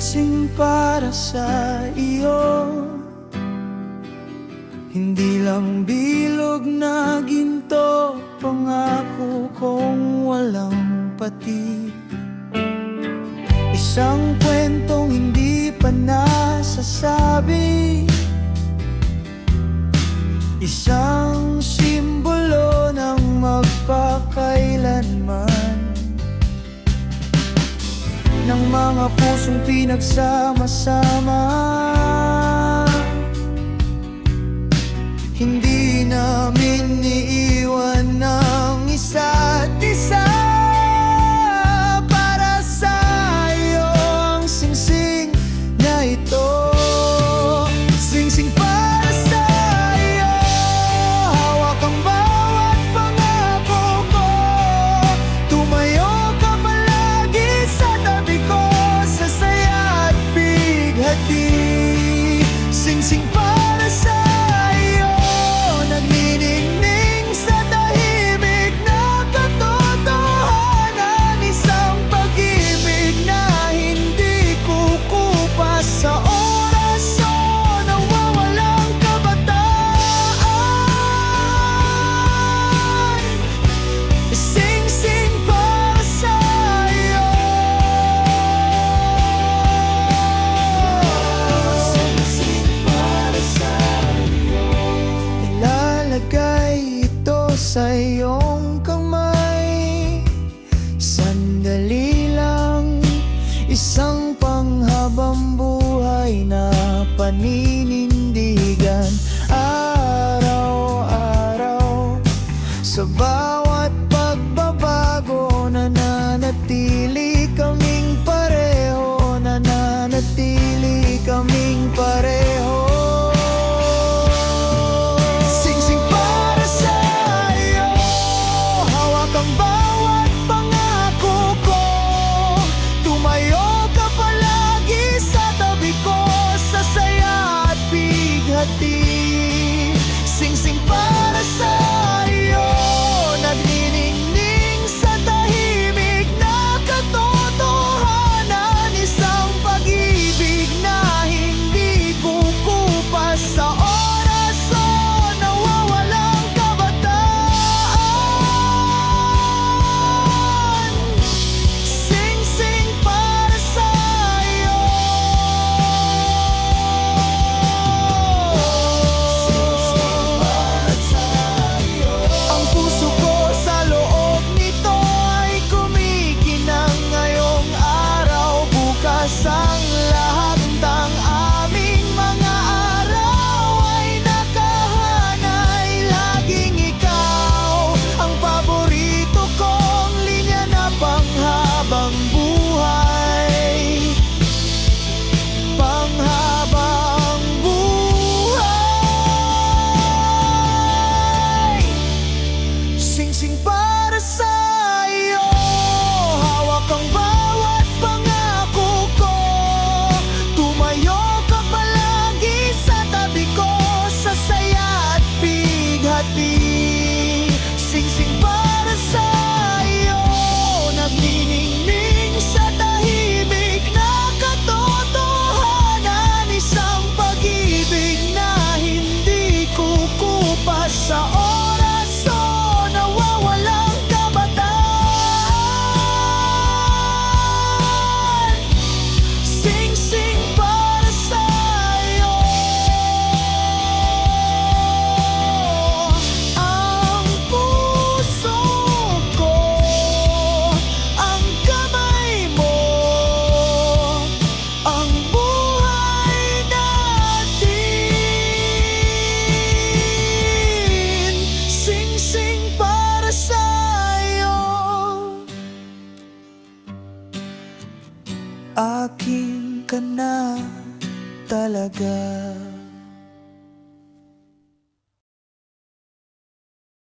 singsing para sa iyo. Hindi lang bilog na ginto, pangako kong walang pati. Isang kwentong hindi pa nasasabi, isang simbolo ng magpakailanman, ng mga pusong pinagsama-sama. Hindi namin iiwan ng isa't isa. Para sa iyo ang singsing na ito. Singsing para sa iyo, hawak ang bawat pangako ko. Tumayo ka palagi sa tabi ko, sa saya at bighati. Singsing para sa sa iyong kamay. Sandali lang, isang panghabang buhay na paninindigan. Araw-araw, sa bawat pagbabago, nananatili kaming pareho. Nananatili kaming pareho. Singsing para sa iyo, nagniningning sa tahimik na katotohanan. Isang pag-ibig na hindi kukupas sa oras o nawawalang kabataan. Singsing para sa iyo. Ang lahat ng aming mga araw ay nakahanay. Laging ikaw ang paborito kong linya na panghabang buhay. Panghabang buhay. Singsing para sa iyo, hawak ang bawat pangako ko. Tumayo ka palagi sa tabi ko, sa saya at bighati. Singsing para sa iyo, nagniningning sa tahimik na katotohanan. Isang pag-ibig na hindi kukupas sa oras o nawawalang kabataan. Singsing para sa iyo. Ang puso ko, ang kamay mo, ang buhay natin. Singsing para sa iyo. Akin ka na talaga.